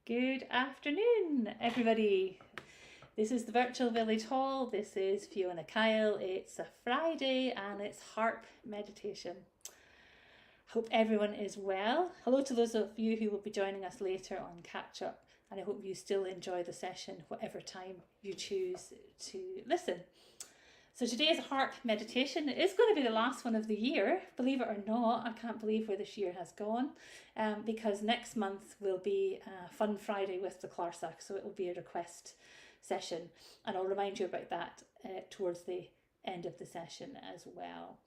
Good afternoon, everybody. This is the Virtual Village Hall. This is Fiona Kyle. It's a Friday and it's Harp meditation. Hope everyone is well. Hello to those of you who will be joining us later on Catch Up, and I hope you still enjoy the session, whatever time you choose to listen. So today is a Harp meditation. It is going to be the last one of the year, believe it or not. I can't believe where this year has gone, because next month will be a Fun Friday with the Clarsack, so it will be a request session, and I'll remind you about that towards the end of the session as well.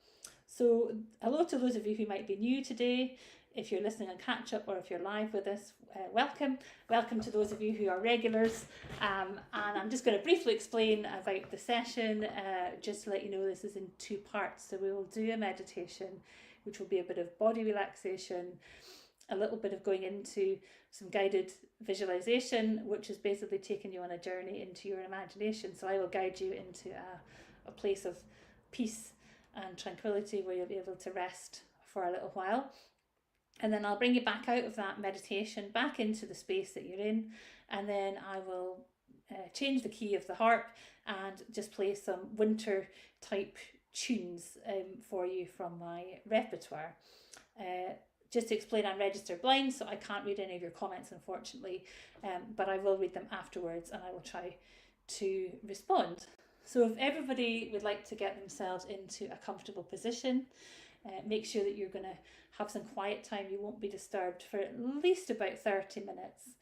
So hello to those of you who might be new today. If you're listening on Catch Up or if you're live with us, welcome. Welcome to those of you who are regulars. And I'm just going to briefly explain about the session, just to let you know this is in two parts. So we will do a meditation, which will be a bit of body relaxation, a little bit of going into some guided visualization, which is basically taking you on a journey into your imagination. So I will guide you into a place of peace and tranquility where you'll be able to rest for a little while. And then I'll bring you back out of that meditation, back into the space that you're in, and then I will change the key of the harp and just play some winter type tunes for you from my repertoire. Just to explain, I'm registered blind, so I can't read any of your comments, unfortunately, but I will read them afterwards and I will try to respond. So if everybody would like to get themselves into a comfortable position, make sure that you're going to have some quiet time. You won't be disturbed for at least about 30 minutes.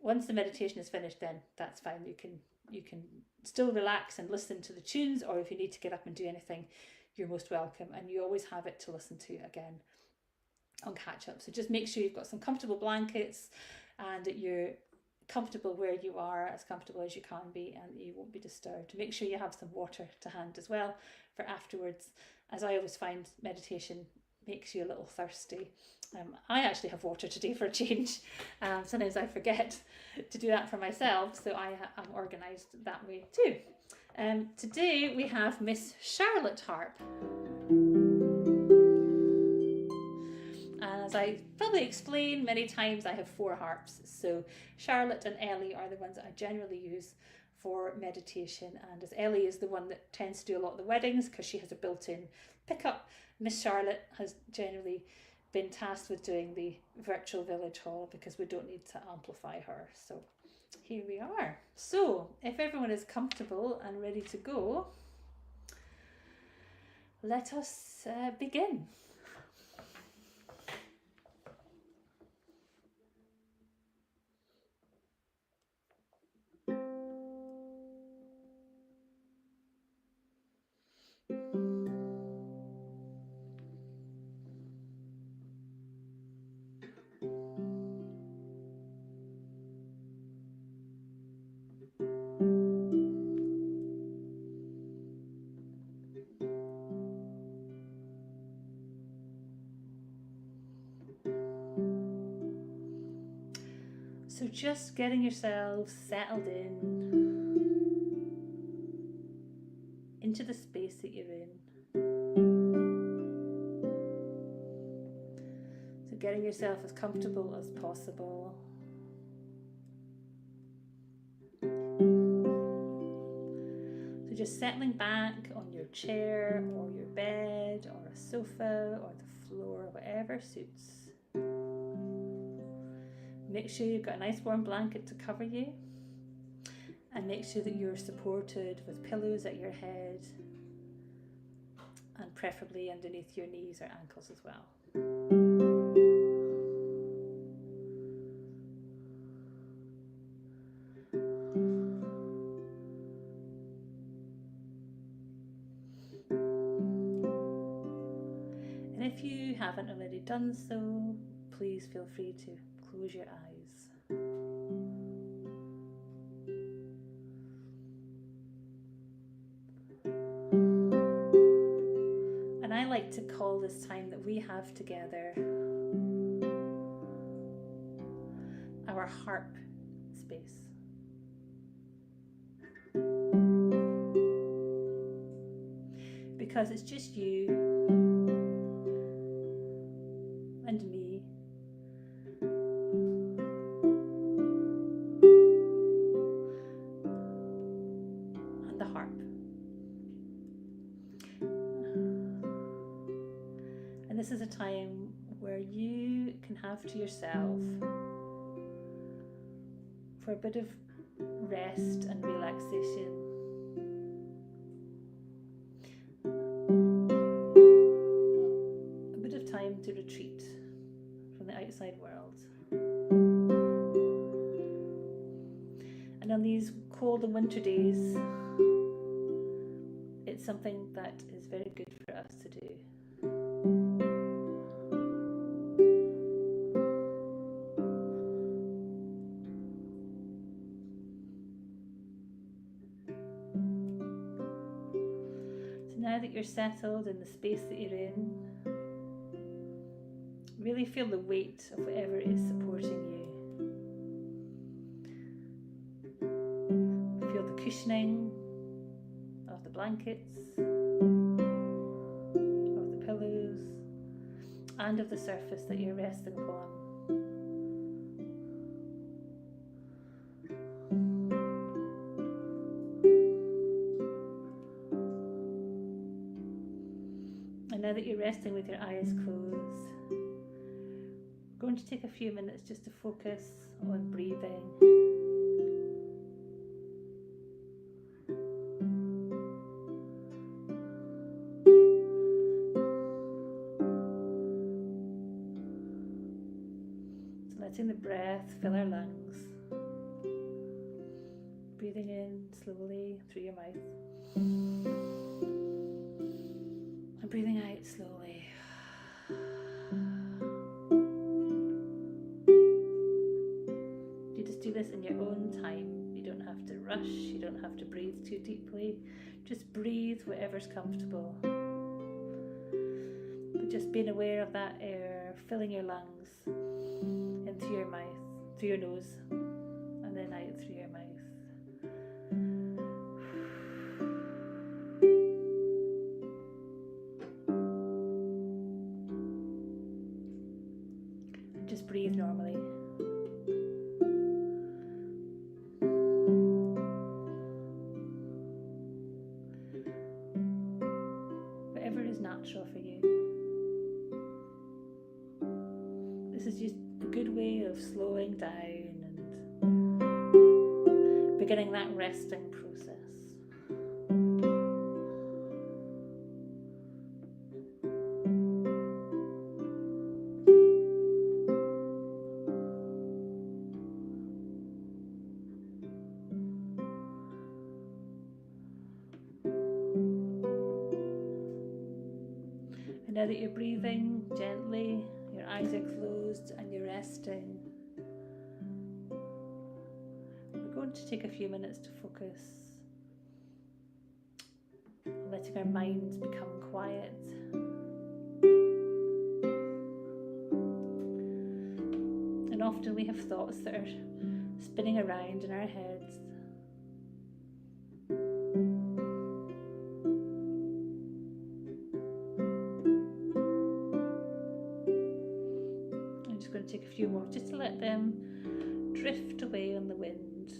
Once the meditation is finished, then that's fine. You can still relax and listen to the tunes, or if you need to get up and do anything, you're most welcome. And you always have it to listen to again on Catch Up. So just make sure you've got some comfortable blankets and that you're comfortable where you are, as comfortable as you can be, and you won't be disturbed. Make sure you have some water to hand as well for afterwards, as I always find meditation makes you a little thirsty. I actually have water today for a change. Sometimes I forget to do that for myself, so I am organised that way too. Today we have Miss Charlotte Harp. As I probably explained many times, I have 4 harps. So Charlotte and Ellie are the ones that I generally use for meditation. And as Ellie is the one that tends to do a lot of the weddings because she has a built-in pickup, Miss Charlotte has generally been tasked with doing the virtual village hall because we don't need to amplify her. So here we are. So if everyone is comfortable and ready to go, let us begin. So just getting yourself settled into the space that you're in. So getting yourself as comfortable as possible. So just settling back on your chair or your bed or a sofa or the floor, whatever suits. Make sure you've got a nice warm blanket to cover you, and make sure that you're supported with pillows at your head and preferably underneath your knees or ankles as well. And if you haven't already done so, please feel free to close your eyes. And I like to call this time that we have together our harp space. Because it's just you and me this is a time where you can have to yourself for a bit of rest and relaxation. A bit of time to retreat from the outside world. And on these cold and winter days, it's something that is very good for us to do. So now that you're settled in the space that you're in, really feel the weight of whatever is supporting you. Feel the cushioning of the blankets, of the pillows, and of the surface that you're resting upon. And now that you're resting with your eyes closed, we're going to take a few minutes just to focus on breathing. Letting the breath fill our lungs. Breathing in slowly through your mouth. And breathing out slowly. You just do this in your own time. You don't have to rush. You don't have to breathe too deeply. Just breathe whatever's comfortable. But just being aware of that air filling your lungs. In through your mouth, through your nose, and then out through your mouth. And just breathe normally. Whatever is natural for you. This is just a good way of slowing down and beginning that resting process. And now that you're breathing gently, your eyes are closed and you're resting, we're going to take a few minutes to focus on letting our minds become quiet. And often we have thoughts that are spinning around in our heads. Going to take a few more just to let them drift away on the wind.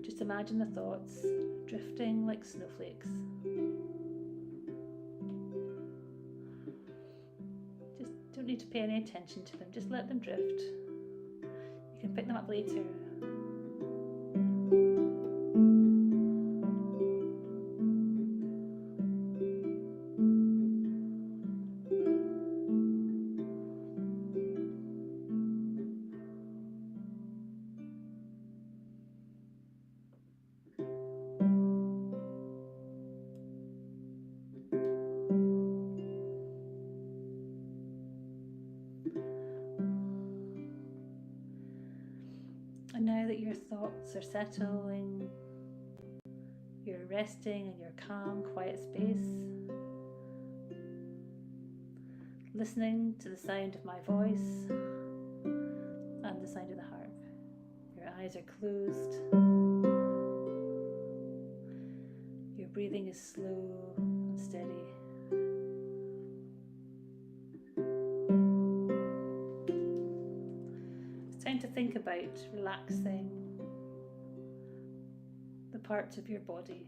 Just imagine the thoughts drifting like snowflakes. Just don't need to pay any attention to them, just let them drift. You can pick them up later. And now that your thoughts are settling, you're resting in your calm, quiet space, listening to the sound of my voice and the sound of the harp. Your eyes are closed. Your breathing is slow and steady. It's time to think about relaxing parts of your body.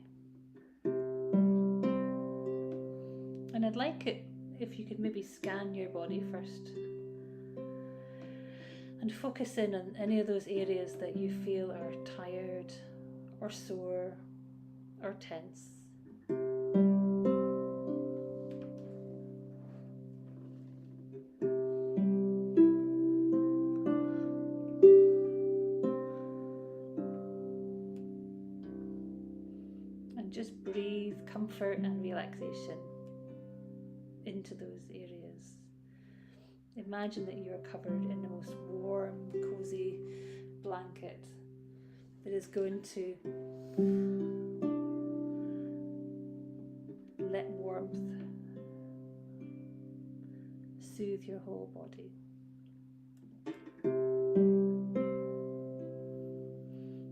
And I'd like it if you could maybe scan your body first and focus in on any of those areas that you feel are tired or sore or tense. And just breathe comfort and relaxation into those areas. Imagine that you're covered in the most warm, cozy blanket that is going to let warmth soothe your whole body.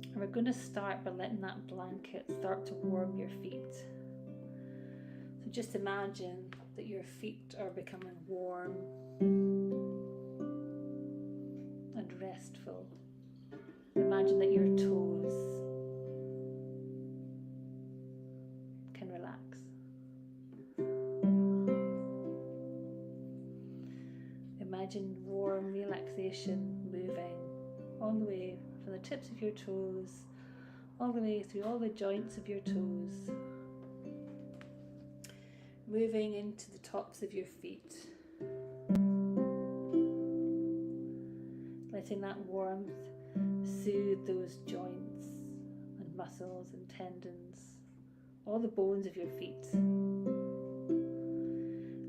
And we're going to start by letting that blanket start to warm your feet. So just imagine that your feet are becoming warm and restful. Imagine that your toes can relax. Imagine warm relaxation moving all the way from the tips of your toes, all the way through all the joints of your toes, moving into the tops of your feet. Letting that warmth soothe those joints and muscles and tendons, all the bones of your feet.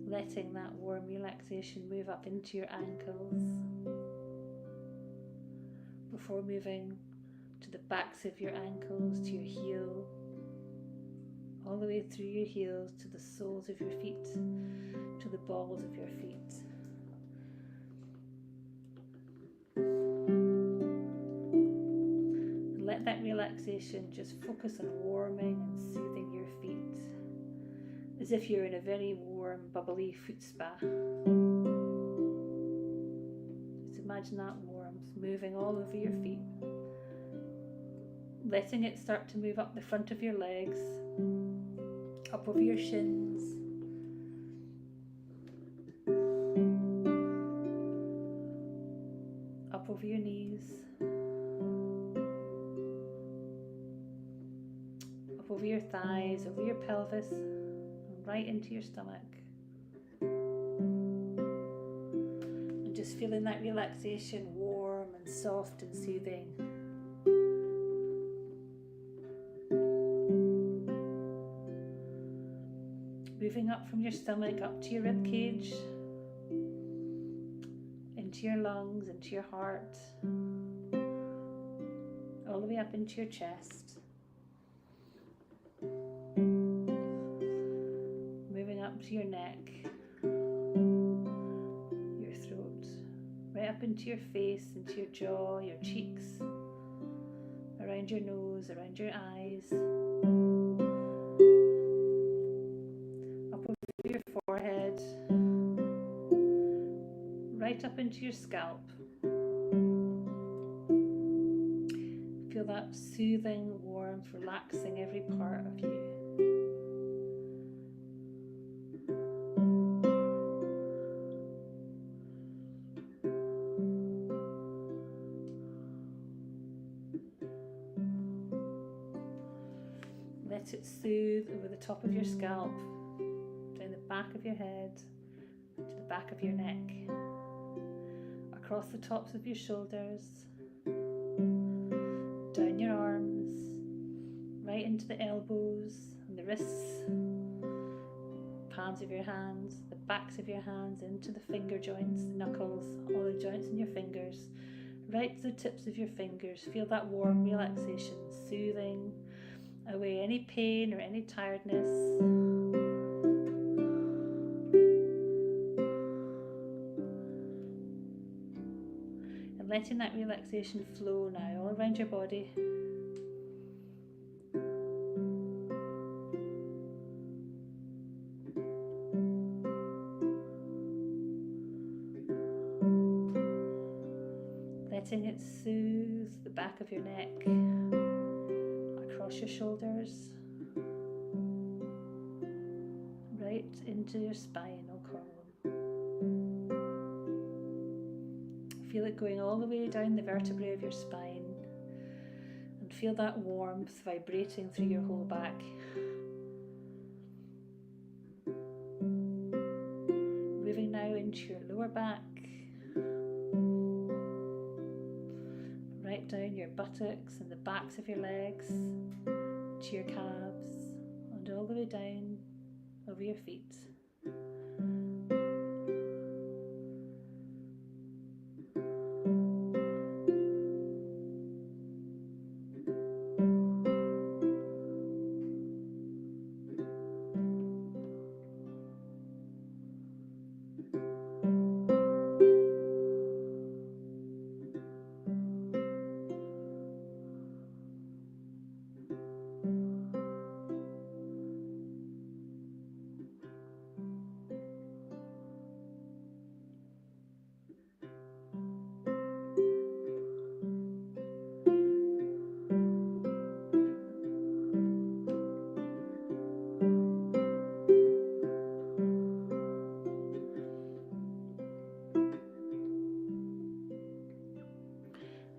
Letting that warm relaxation move up into your ankles before moving to the backs of your ankles, to your heel, all the way through your heels to the soles of your feet, to the balls of your feet. And let that relaxation just focus on warming and soothing your feet, as if you're in a very warm, bubbly foot spa. Just imagine that warmth moving all over your feet, letting it start to move up the front of your legs, up over your shins, up over your knees, up over your thighs, over your pelvis, and right into your stomach. And just feeling that relaxation, warm and soft and soothing. Moving up from your stomach, up to your rib cage, into your lungs, into your heart, all the way up into your chest. Moving up to your neck, your throat, right up into your face, into your jaw, your cheeks, around your nose, around your eyes, your forehead, right up into your scalp. Feel that soothing warmth relaxing every part of you. Let it soothe over the top of your scalp, down the back of your head, to the back of your neck, across the tops of your shoulders, down your arms, right into the elbows and the wrists, palms of your hands, the backs of your hands, into the finger joints, the knuckles, all the joints in your fingers, right to the tips of your fingers. Feel that warm relaxation, soothing away any pain or any tiredness. And letting that relaxation flow now all around your body. Letting it soothe the back of your neck, across across your shoulders, right into your spinal column. Feel it going all the way down the vertebrae of your spine, and feel that warmth vibrating through your whole back. Moving now into your lower back, right down your buttocks and the backs of your legs, to your calves, and all the way down over your feet.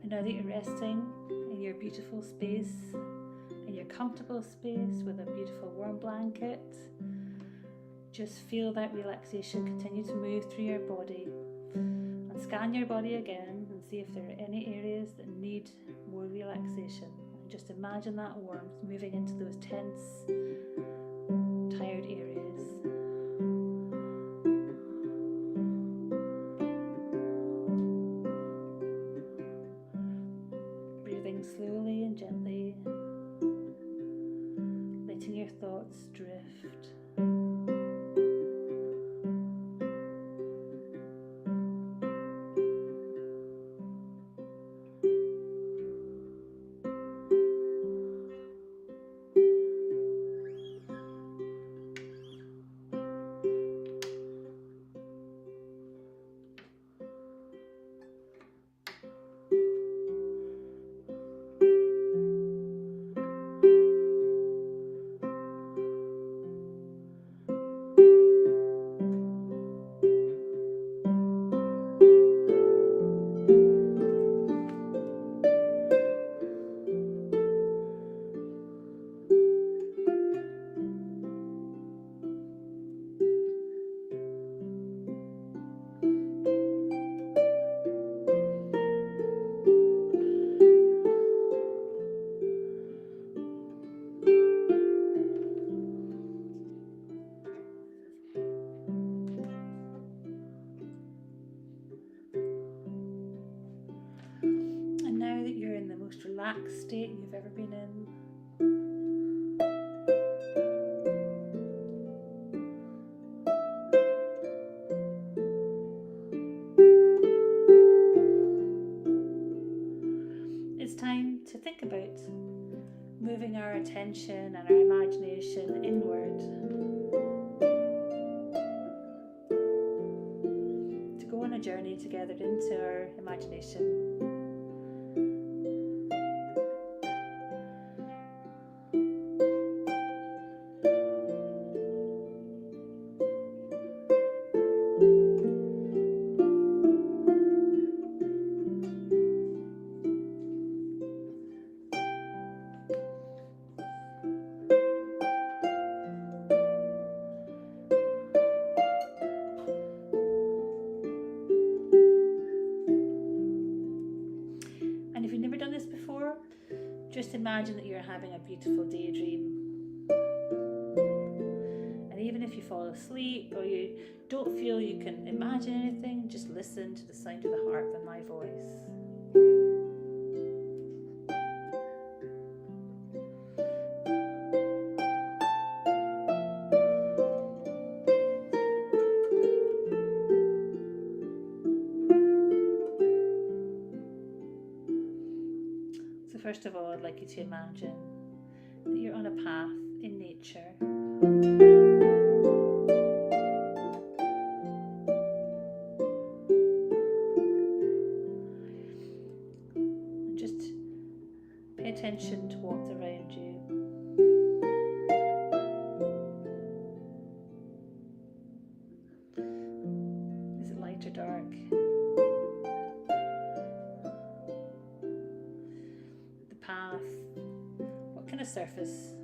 Now that you're resting in your beautiful space, in your comfortable space with a beautiful warm blanket, just feel that relaxation continue to move through your body, and scan your body again and see if there are any areas that need more relaxation. And just imagine that warmth moving into those tense, tired areas. Slowly and gently, letting your thoughts drift. Relaxed state you've ever been in. It's time to think about moving our attention and our imagination inward, to go on a journey together into our imagination. Just imagine that you're having a beautiful daydream. And even if you fall asleep or you don't feel you can imagine anything, just listen to the sound of the harp and my voice. First of all, I'd like you to imagine that you're on a path in nature. And just pay attention to what's around you. a surface.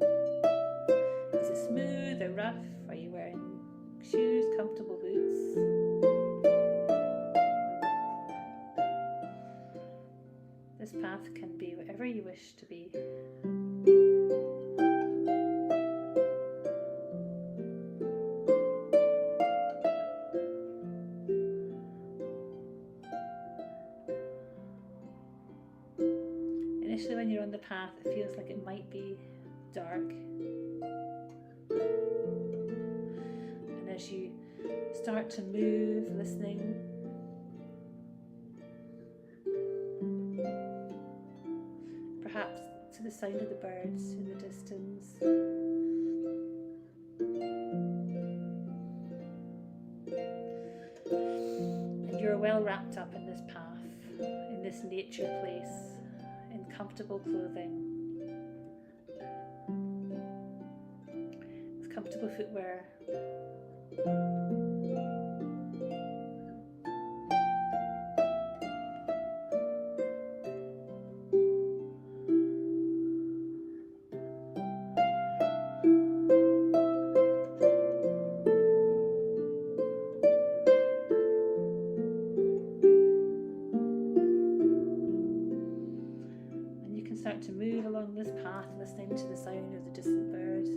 Is it smooth or rough? Are you wearing shoes, comfortable boots? This path can be whatever you wish to be. Initially, when you're on the path, it feels like it might be dark. And as you start to move, listening, perhaps to the sound of the birds in the distance, and you're well wrapped up in this path, in this nature place, in comfortable clothing, with comfortable footwear. Start to move along this path, listening to the sound of the distant birds.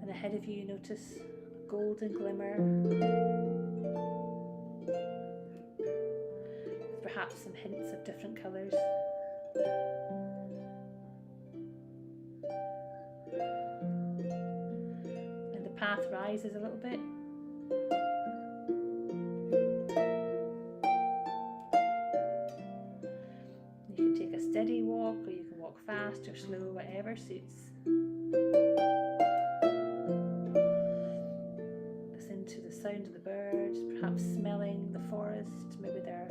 And ahead of you, notice a golden glimmer, with perhaps some hints of different colours. And the path rises a little bit. Steady walk, or you can walk fast or slow, whatever suits. Listen to the sound of the birds, perhaps smelling the forest. Maybe there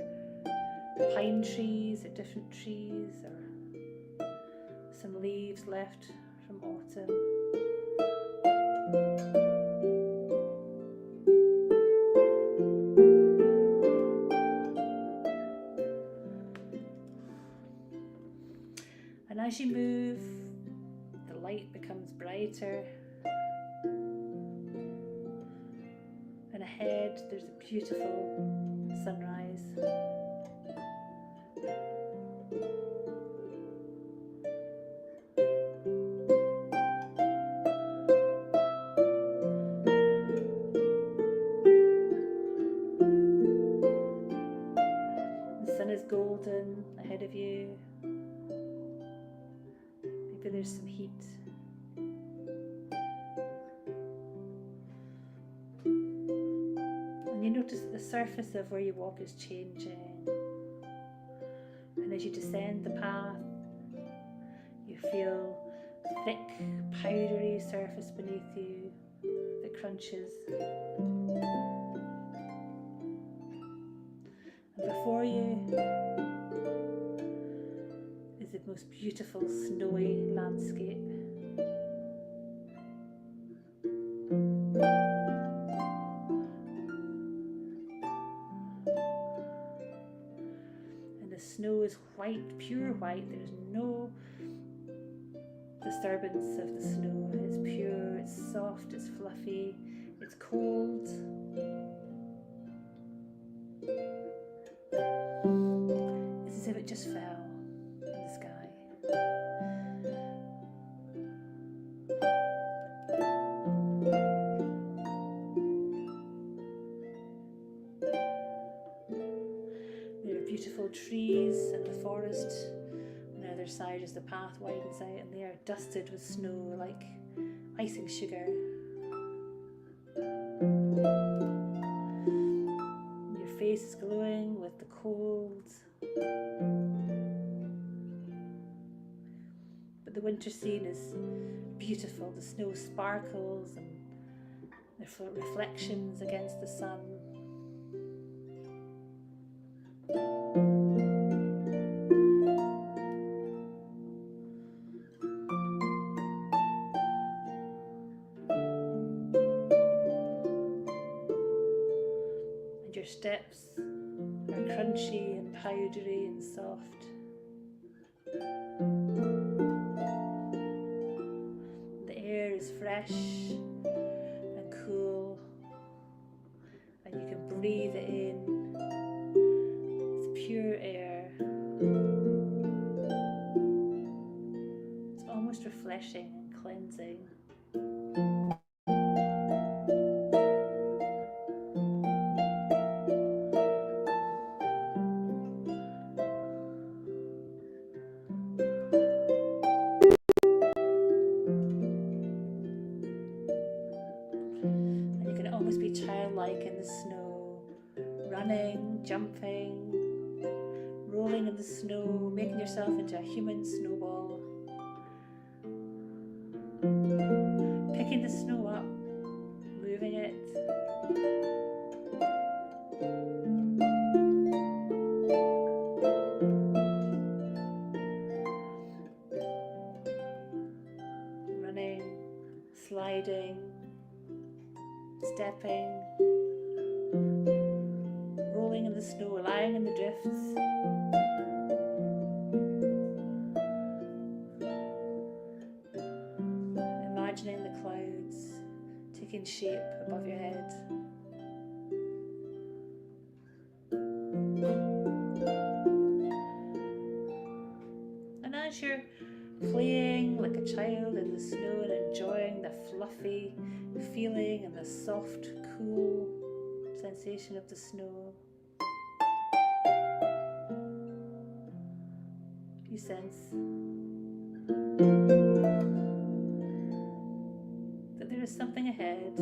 are pine trees or different trees, or some leaves left from autumn. And as you move, the light becomes brighter, and ahead there's a beautiful sunrise. The sun is golden ahead of you. Maybe there's some heat. And you notice that the surface of where you walk is changing. And as you descend the path, you feel a thick, powdery surface beneath you that crunches. And before you is the most beautiful snowy landscape. And the snow is white, pure white. There's no disturbance of the snow. It's pure, it's soft, it's fluffy, it's cold. It's as if it just fell in the sky. There are beautiful trees in the forest. On the other side as the path widens out, and they are dusted with snow like icing sugar. Your face is glowing with the cold. But the winter scene is beautiful. The snow sparkles and there are reflections against the sun. And your steps are crunchy and powdery and soft. is fresh and cool, and you can breathe it in. It's pure air. It's almost refreshing and cleansing. Almost be childlike in the snow, running, jumping, rolling in the snow, making yourself into a human snowball, picking the snow up, moving it, running, sliding, stepping, rolling in the snow, lying in the drifts. Imagining the clouds taking shape above your head. And as you're playing like a child in the snow and enjoying the fluffy feeling and the soft, cool sensation of the snow, you sense that there is something ahead.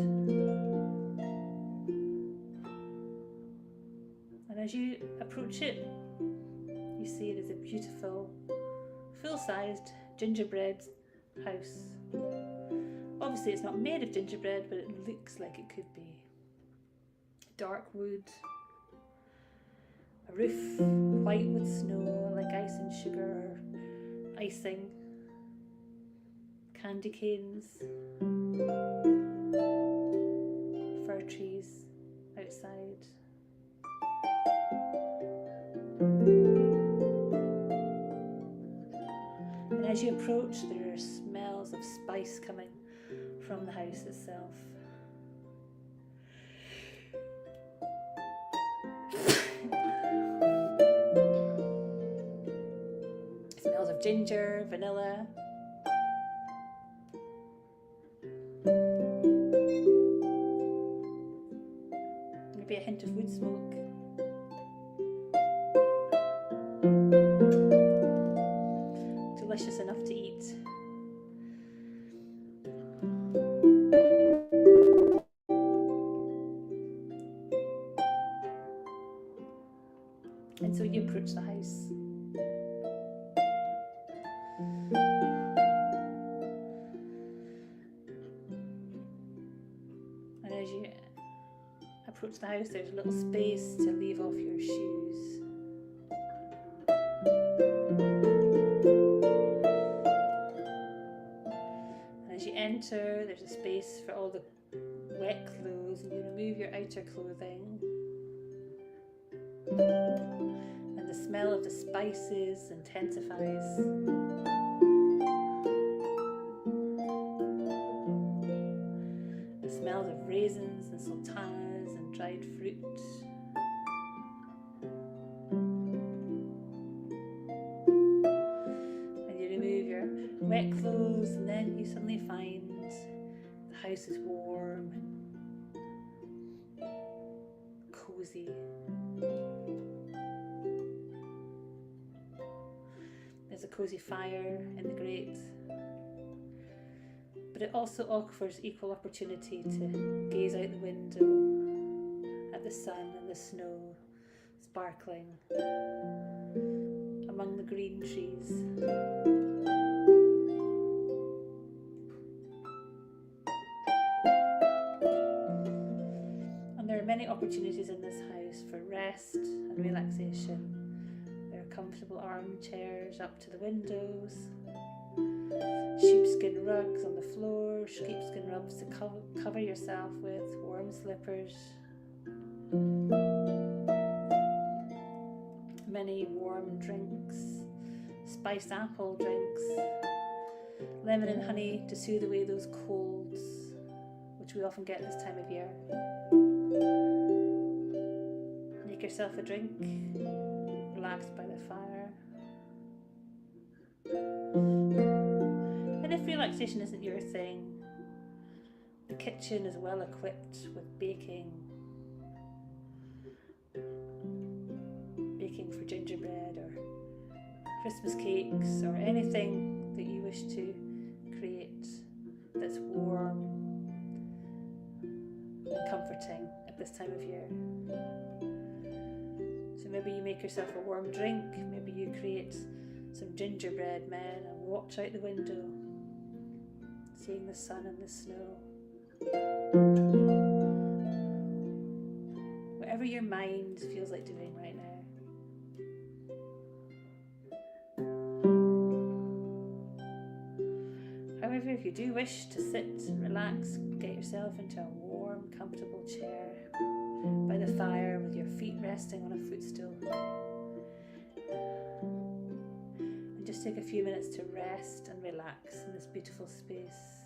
And as you approach it, you see it as a beautiful, full-sized gingerbread house. Obviously it's not made of gingerbread, but it looks like it could be. Dark wood, a roof white with snow, like ice and sugar or icing, candy canes, fir trees outside. And as you approach, there are smells of spice coming from the house itself. Smells of ginger, vanilla, maybe a hint of wood smoke. Delicious enough to eat. And so you approach the house. And as you approach the house, there's a little space to leave off your shoes. And as you enter, there's a space for all the wet clothes, and you remove your outer clothing. And the smell of the spices intensifies. The smells of raisins and sultanas and dried fruit. And you remove your wet clothes, and then you suddenly find the house is warm and cozy. There's a cozy fire in the grate, but it also offers equal opportunity to gaze out the window at the sun and the snow sparkling among the green trees. And there are many opportunities in this house for rest and relaxation. There are comfortable armchairs up to the windows, sheepskin rugs on the floor, sheepskin rugs to cover yourself with, warm slippers, many warm drinks, spiced apple drinks, lemon and honey to soothe away those colds, which we often get this time of year. Make yourself a drink, relax by the fire. And if relaxation isn't your thing, the kitchen is well equipped with baking for gingerbread or Christmas cakes or anything that you wish to create that's warm and comforting at this time of year. So maybe you make yourself a warm drink, maybe you create some gingerbread men and watch out the window, seeing the sun and the snow. Whatever your mind feels like doing right now. However, if you do wish to sit, relax, get yourself into a warm, comfortable chair by the fire with your feet resting on a footstool. And just take a few minutes to rest and relax in this beautiful space.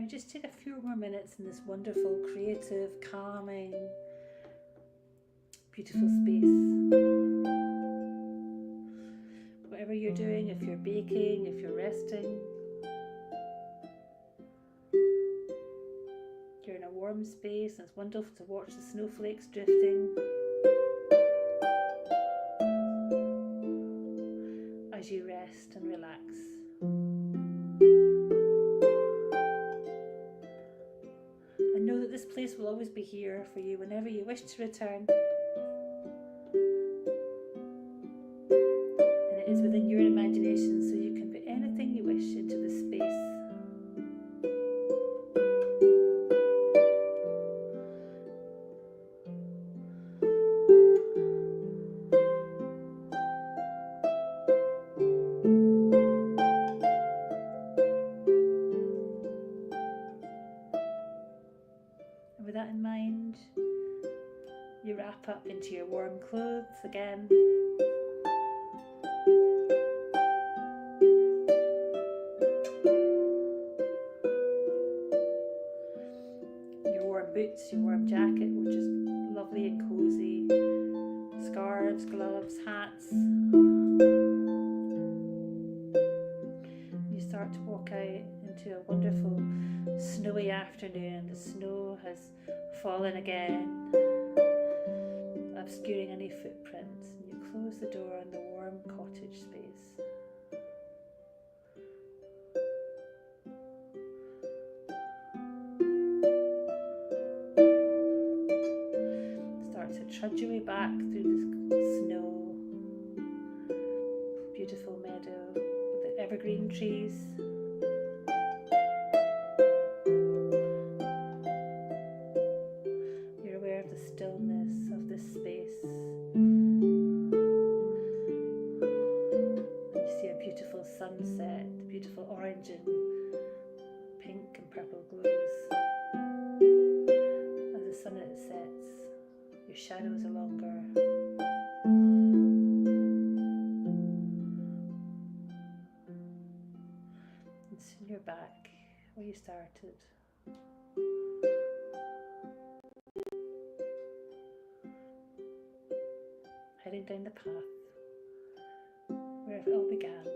just take a few more minutes in this wonderful, creative, calming, beautiful space. Whatever you're doing, if you're baking, if you're resting, you're in a warm space and it's wonderful to watch the snowflakes drifting as you rest and relax. And know that this place will always be here for you whenever you wish to return. And it is within your imagination, so you can put anything you wish into this space. With that in mind, you wrap up into your warm clothes again. Your warm boots, your warm jacket, which is lovely and cozy. Scarves, gloves, hats. You start to walk out into a wonderful snowy afternoon. The snow has fallen again, obscuring any footprints. And you close the door on the warm cottage space. Start to trudge your way back through the snow. Beautiful meadow with the evergreen trees. Stillness of this space. And you see a beautiful sunset, beautiful orange and pink and purple glows. As the sun sets, your shadows are longer. And soon you're back where you started. Heading down the path where it all began.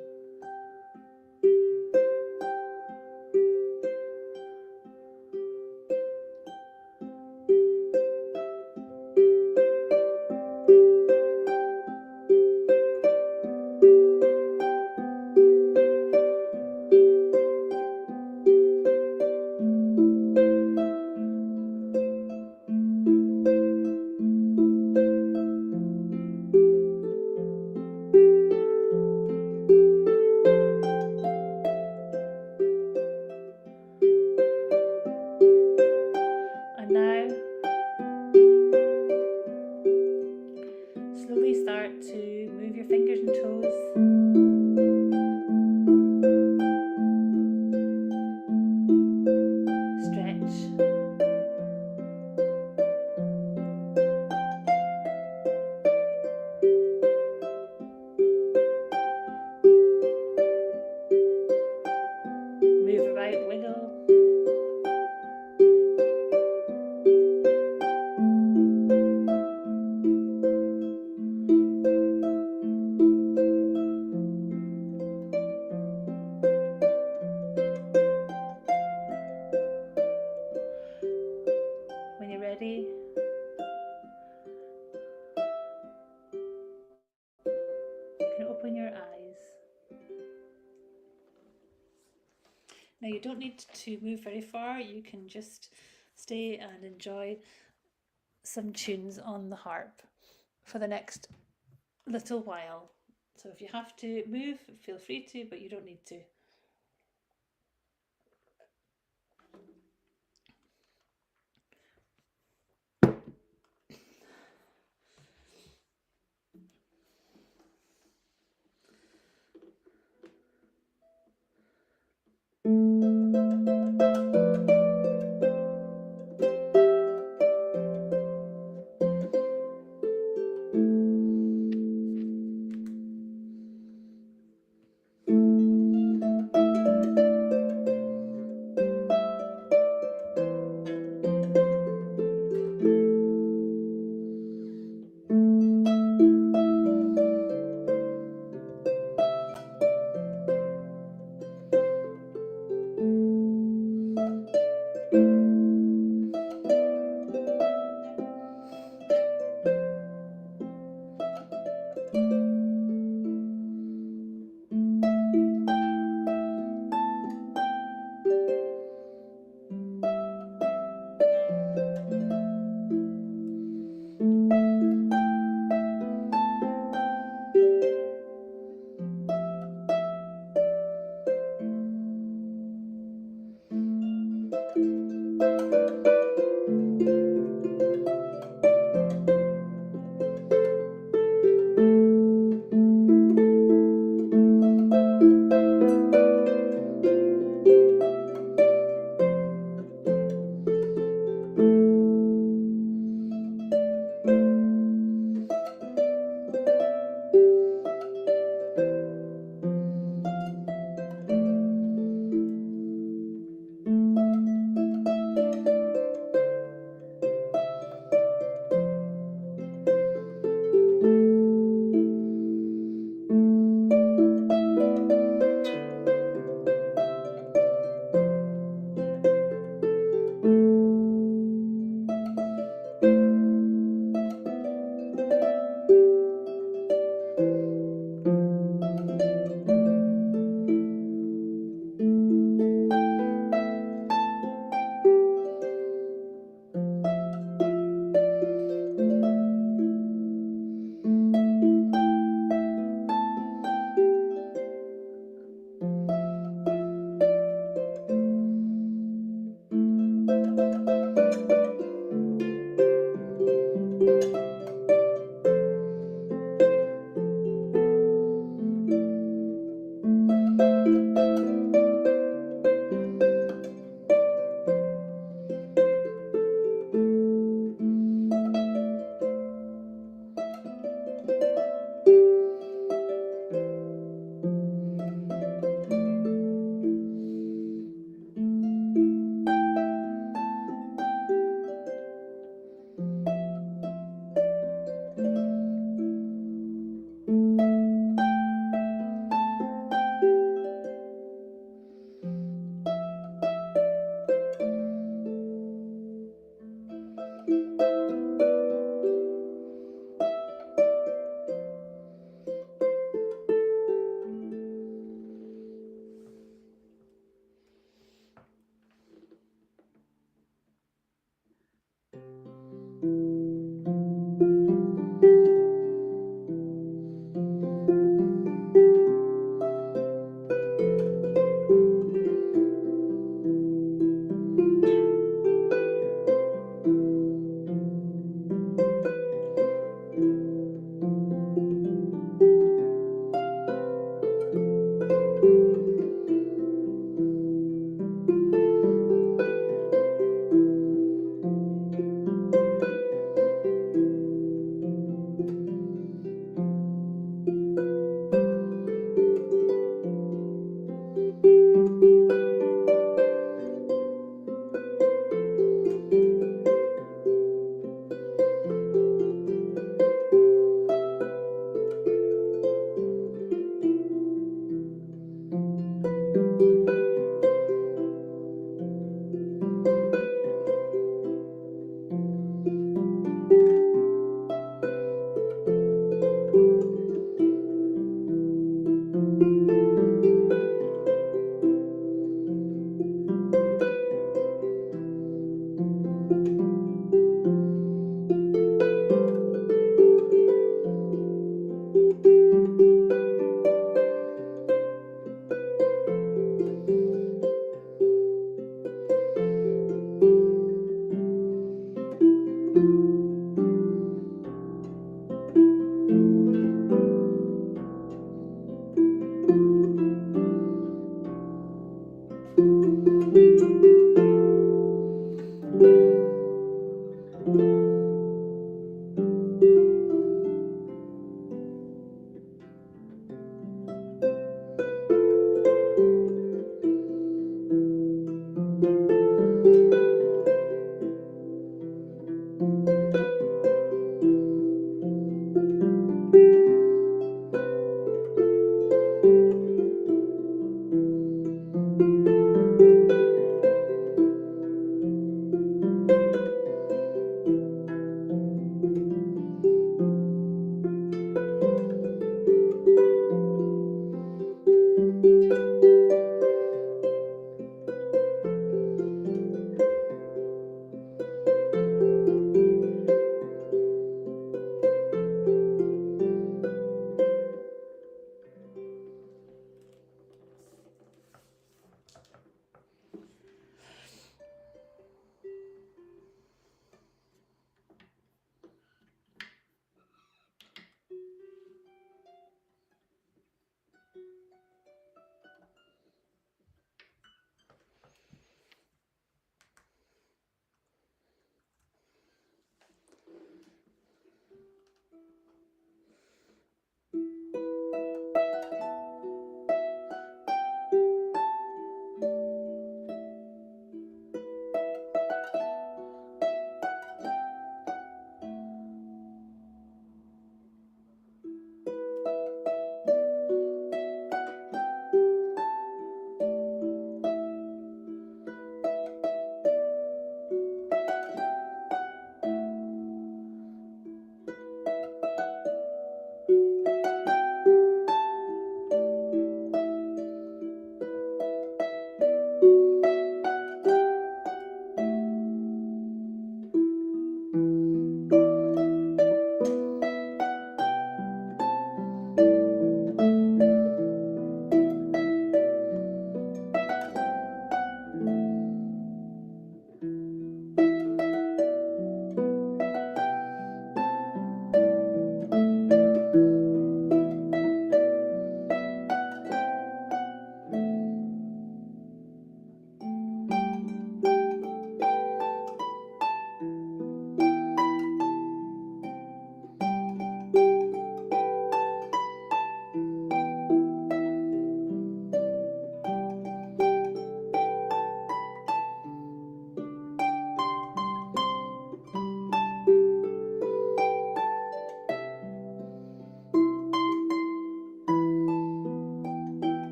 Start to move your fingers and toes. Stretch. Move about, wiggle. Ready? You can open your eyes. Now you don't need to move very far, you can just stay and enjoy some tunes on the harp for the next little while. So if you have to move, feel free to, but you don't need to.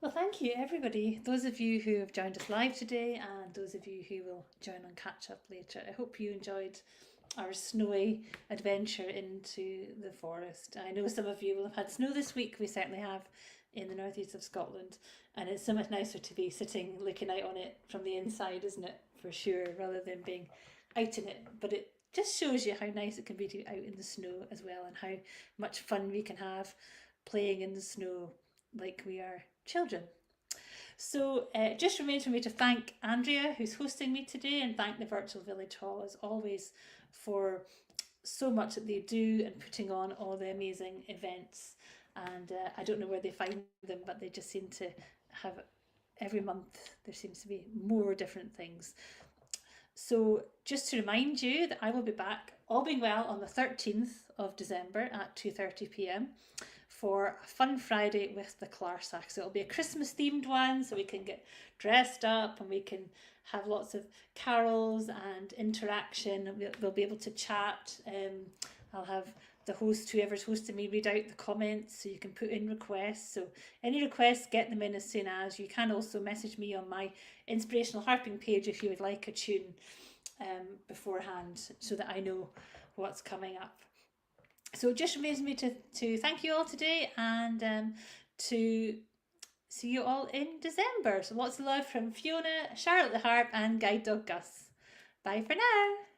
Well, thank you, everybody. Those of you who have joined us live today and those of you who will join on catch up later. I hope you enjoyed our snowy adventure into the forest. I know some of you will have had snow this week. We certainly have in the northeast of Scotland, and it's so much nicer to be sitting looking out on it from the inside, isn't it? For sure, rather than being out in it. But it just shows you how nice it can be to be out in the snow as well, and how much fun we can have playing in the snow like we are children. So it just remains for me to thank Andrea, who's hosting me today, and thank the Virtual Village Hall as always for so much that they do and putting on all the amazing events. And I don't know where they find them, but they just seem to have every month there seems to be more different things. So just to remind you that I will be back, all being well, on the 13th of December at 2:30 p.m. for a fun Friday with the Clarsack. So it'll be a Christmas themed one, so we can get dressed up and we can have lots of carols and interaction. We'll be able to chat. I'll have the host, whoever's hosting me, read out the comments so you can put in requests. So any requests, get them in as soon as. You can also message me on my inspirational harping page if you would like a tune beforehand so that I know what's coming up. So it just remains me to thank you all today and to see you all in December. So lots of love from Fiona, Charlotte the Harp and Guide Dog Gus. Bye for now.